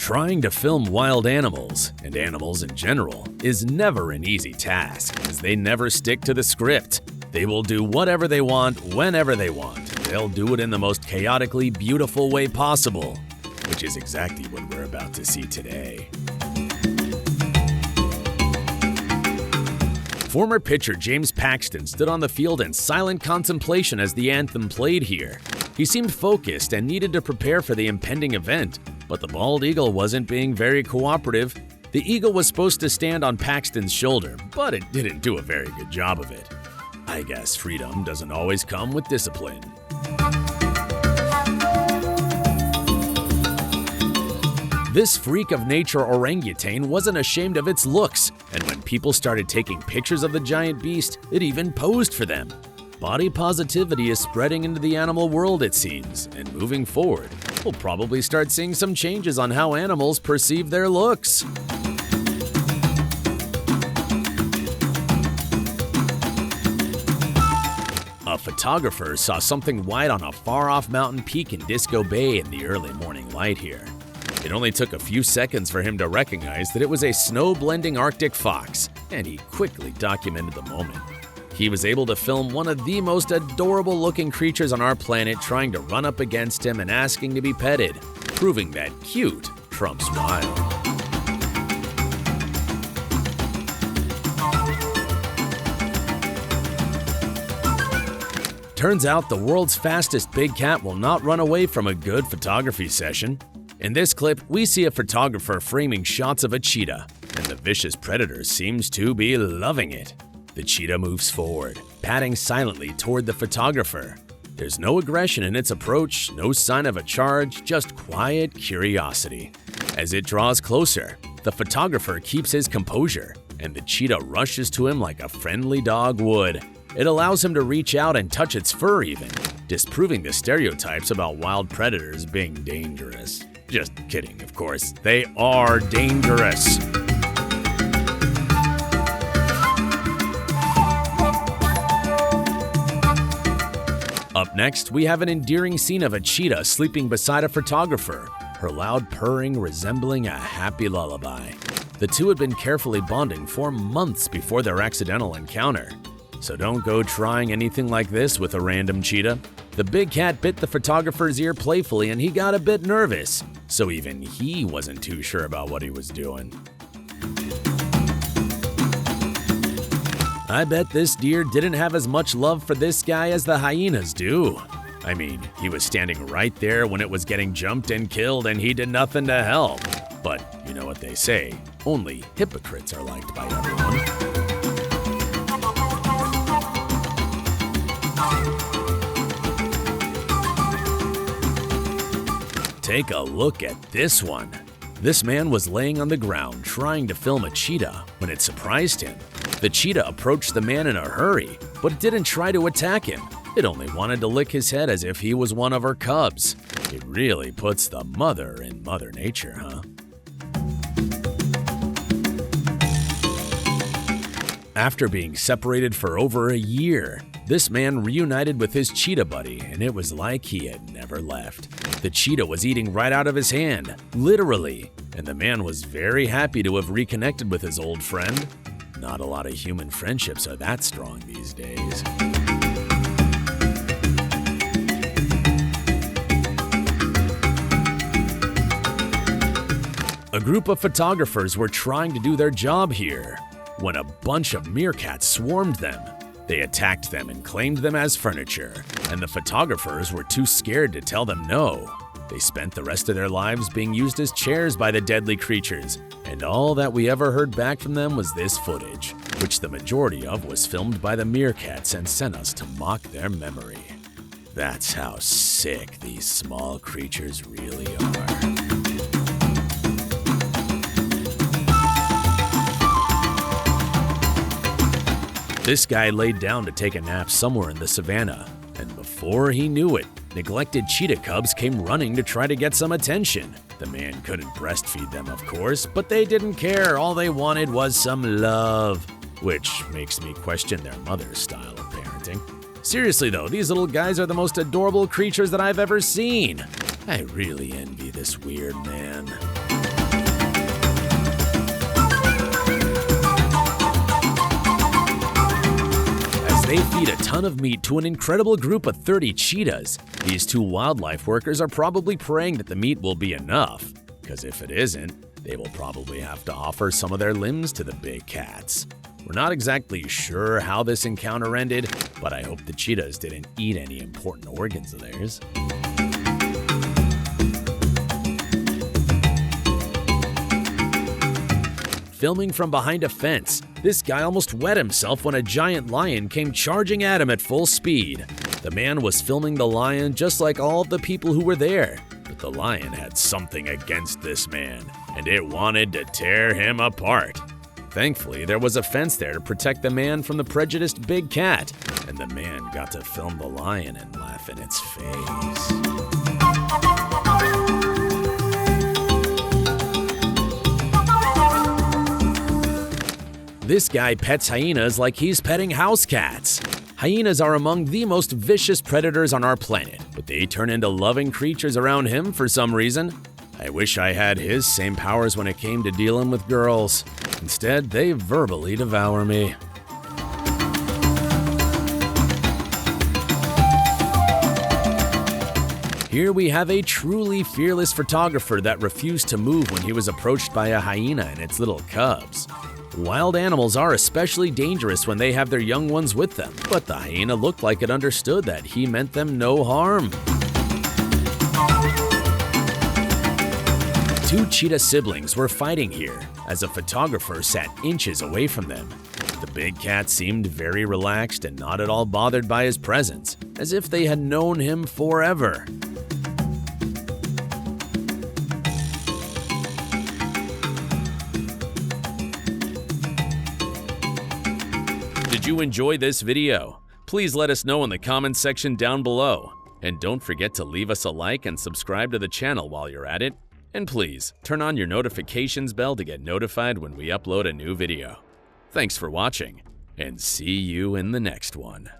Trying to film wild animals, and animals in general, is never an easy task, as they never stick to the script. They will do whatever they want, whenever they want. They'll do it in the most chaotically beautiful way possible, which is exactly what we're about to see today. Former pitcher James Paxton stood on the field in silent contemplation as the anthem played here. He seemed focused and needed to prepare for the impending event, but the bald eagle wasn't being very cooperative. The eagle was supposed to stand on Paxton's shoulder, but it didn't do a very good job of it. I guess freedom doesn't always come with discipline. This freak of nature orangutan wasn't ashamed of its looks, and when people started taking pictures of the giant beast, it even posed for them. Body positivity is spreading into the animal world, it seems, and moving forward, we'll probably start seeing some changes on how animals perceive their looks. A photographer saw something white on a far-off mountain peak in Disco Bay in the early morning light here. It only took a few seconds for him to recognize that it was a snow-blending Arctic fox, and he quickly documented the moment. He was able to film one of the most adorable-looking creatures on our planet trying to run up against him and asking to be petted, proving that cute trumps wild. Turns out the world's fastest big cat will not run away from a good photography session. In this clip, we see a photographer framing shots of a cheetah, and the vicious predator seems to be loving it. The cheetah moves forward, padding silently toward the photographer. There's no aggression in its approach, no sign of a charge, just quiet curiosity. As it draws closer, the photographer keeps his composure, and the cheetah rushes to him like a friendly dog would. It allows him to reach out and touch its fur even, disproving the stereotypes about wild predators being dangerous. Just kidding, of course. They are dangerous. Up next, we have an endearing scene of a cheetah sleeping beside a photographer, her loud purring resembling a happy lullaby. The two had been carefully bonding for months before their accidental encounter. So don't go trying anything like this with a random cheetah. The big cat bit the photographer's ear playfully and he got a bit nervous, so even he wasn't too sure about what he was doing. I bet this deer didn't have as much love for this guy as the hyenas do. I mean, he was standing right there when it was getting jumped and killed and he did nothing to help. But you know what they say, only hypocrites are liked by everyone. Take a look at this one. This man was laying on the ground trying to film a cheetah when it surprised him. The cheetah approached the man in a hurry, but it didn't try to attack him. It only wanted to lick his head as if he was one of her cubs. It really puts the mother in Mother Nature, huh? After being separated for over a year, this man reunited with his cheetah buddy, and it was like he had never left. The cheetah was eating right out of his hand, literally, and the man was very happy to have reconnected with his old friend. Not a lot of human friendships are that strong these days. A group of photographers were trying to do their job here when a bunch of meerkats swarmed them. They attacked them and claimed them as furniture, and the photographers were too scared to tell them no. They spent the rest of their lives being used as chairs by the deadly creatures, and all that we ever heard back from them was this footage, which the majority of was filmed by the meerkats and sent us to mock their memory. That's how sick these small creatures really are. This guy laid down to take a nap somewhere in the savannah, and before he knew it, neglected cheetah cubs came running to try to get some attention. The man couldn't breastfeed them, of course, but they didn't care. All they wanted was some love, which makes me question their mother's style of parenting. Seriously though, these little guys are the most adorable creatures that I've ever seen. I really envy this weird man. They feed a ton of meat to an incredible group of 30 cheetahs. These two wildlife workers are probably praying that the meat will be enough, because if it isn't, they will probably have to offer some of their limbs to the big cats. We're not exactly sure how this encounter ended, but I hope the cheetahs didn't eat any important organs of theirs. Filming from behind a fence, this guy almost wet himself when a giant lion came charging at him at full speed. The man was filming the lion just like all of the people who were there, but the lion had something against this man, and it wanted to tear him apart. Thankfully, there was a fence there to protect the man from the prejudiced big cat, and the man got to film the lion and laugh in its face. This guy pets hyenas like he's petting house cats. Hyenas are among the most vicious predators on our planet, but they turn into loving creatures around him for some reason. I wish I had his same powers when it came to dealing with girls. Instead, they verbally devour me. Here we have a truly fearless photographer that refused to move when he was approached by a hyena and its little cubs. Wild animals are especially dangerous when they have their young ones with them, but the hyena looked like it understood that he meant them no harm. Two cheetah siblings were fighting here, as a photographer sat inches away from them. The big cat seemed very relaxed and not at all bothered by his presence, as if they had known him forever. Did you enjoy this video? Please let us know in the comments section down below. And don't forget to leave us a like and subscribe to the channel while you're at it. And please, turn on your notifications bell to get notified when we upload a new video. Thanks for watching, and see you in the next one.